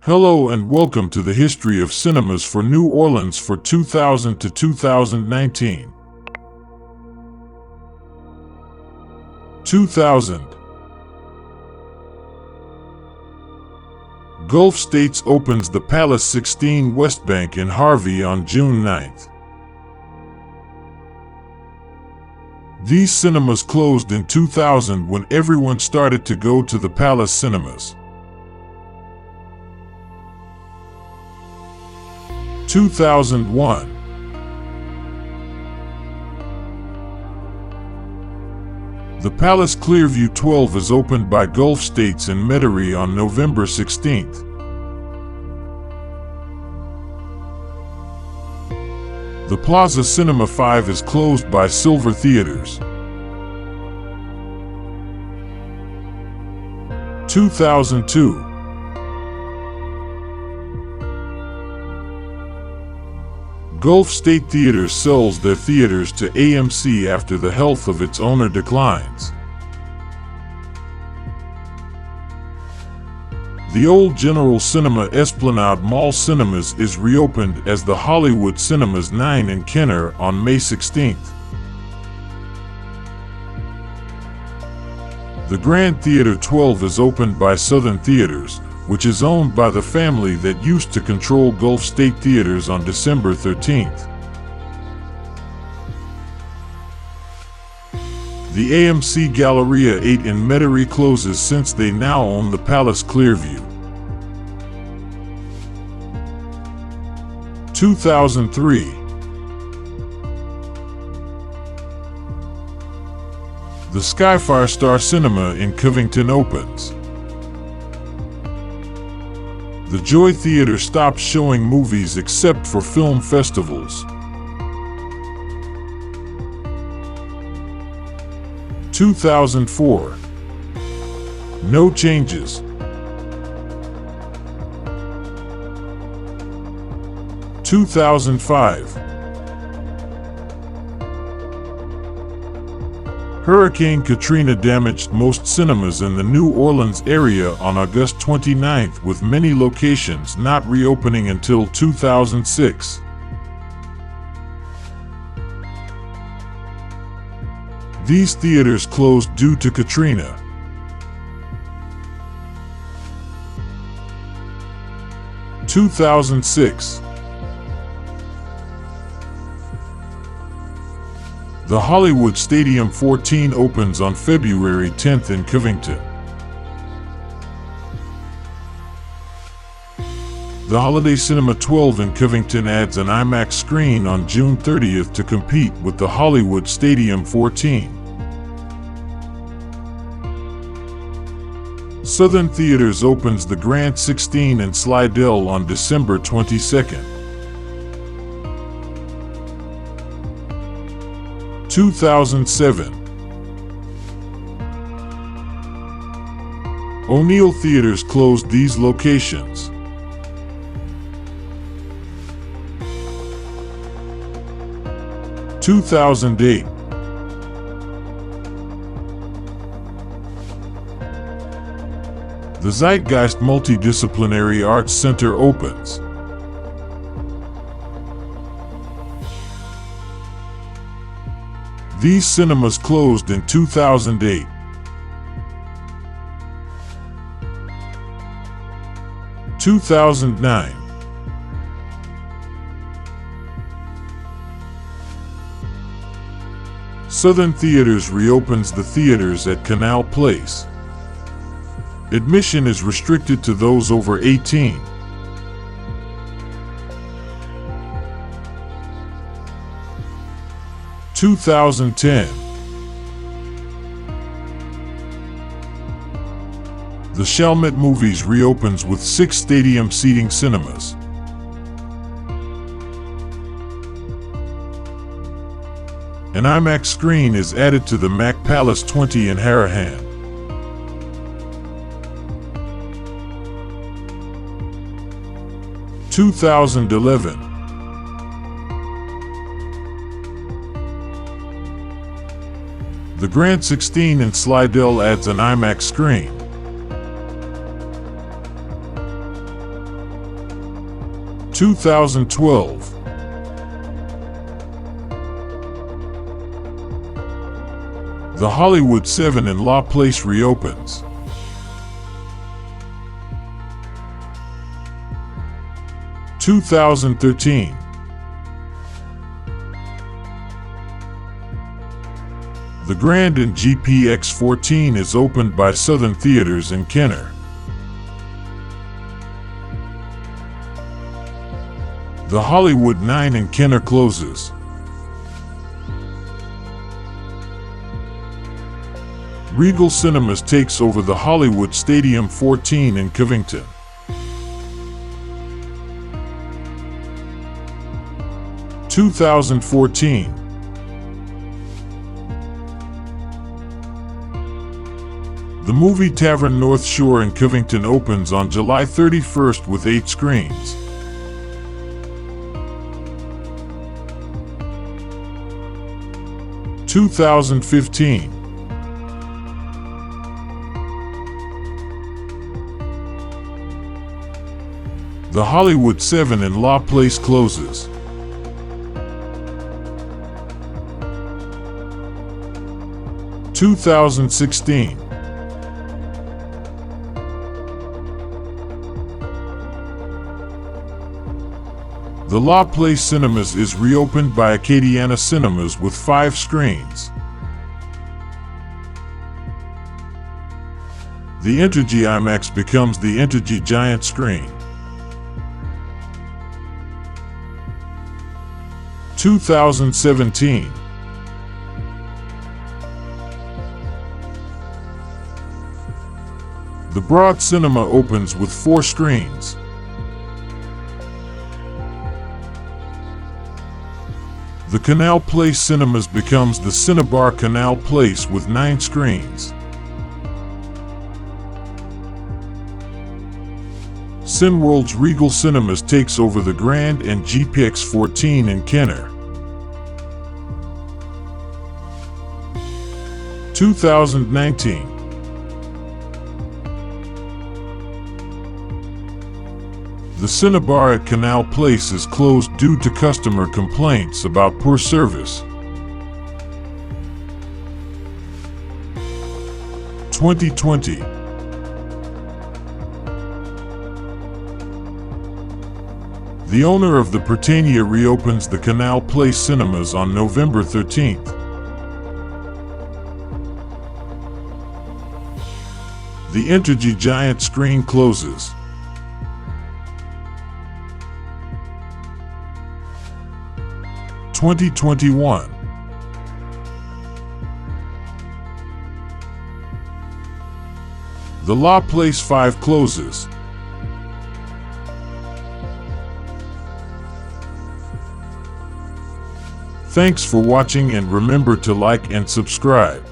Hello and welcome to the history of cinemas for New Orleans for 2000 to 2019. 2000. Gulf States opens the Palace 16 West Bank in Harvey on June 9th. These cinemas closed in 2000 when everyone started to go to the Palace cinemas. 2001. The Palace Clearview 12 is opened by Gulf States in Metairie on November 16th. The Plaza Cinema 5 is closed by Silver Theaters. 2002. Gulf State Theaters sells their theaters to AMC after the health of its owner declines. The old General Cinema Esplanade Mall Cinemas is reopened as the Hollywood Cinemas 9 in Kenner on May 16th. The Grand Theater 12 is opened by Southern Theaters, which is owned by the family that used to control Gulf State Theaters on December 13th. The AMC Galleria 8 in Metairie closes since they now own the Palace Clearview. 2003. The Skyfire Star Cinema in Covington opens. The Joy Theater stops showing movies except for film festivals. 2004. No changes. 2005. Hurricane Katrina damaged most cinemas in the New Orleans area on August 29th, with many locations not reopening until 2006. These theaters closed due to Katrina. 2006. The Hollywood Stadium 14 opens on February 10th in Covington. The Holiday Cinema 12 in Covington adds an IMAX screen on June 30th to compete with the Hollywood Stadium 14. Southern Theaters opens the Grand 16 in Slidell on December 22nd. 2007. O'Neill Theaters closed these locations. 2008. The Zeitgeist Multidisciplinary Arts Center opens. These cinemas closed in 2008. 2009. Southern Theaters reopens the theaters at Canal Place. Admission is restricted to those over 18. 2010. The Chalmette Movies reopens with 6 stadium seating cinemas. An IMAX screen is added to the Mac Palace 20 in Harahan. 2011. The Grand 16 in Slidell adds an IMAX screen. 2012. The Hollywood 7 in La Place reopens. 2013. The Grand in GPX14 is opened by Southern Theaters in Kenner. The Hollywood 9 in Kenner closes. Regal Cinemas takes over the Hollywood Stadium 14 in Covington. (2014). The Movie Tavern North Shore in Covington opens on July 31st with 8 screens. (2015). The Hollywood 7 in La Place closes. (2016). The La Place Cinemas is reopened by Acadiana Cinemas with 5 screens. The Entergy IMAX becomes the Entergy Giant Screen. 2017. The Broad Cinema opens with 4 screens. The Canal Place Cinemas becomes the Cinebar Canal Place with 9 screens. Cineworld's Regal Cinemas takes over the Grand and GPX14 in Kenner. 2019. The Cinebar at Canal Place is closed due to customer complaints about poor service. 2020. The owner of the Prytania reopens the Canal Place Cinemas on November 13th. The Entergy Giant Screen closes. 2021. The La Place 5 closes. Thanks for watching, and remember to like and subscribe.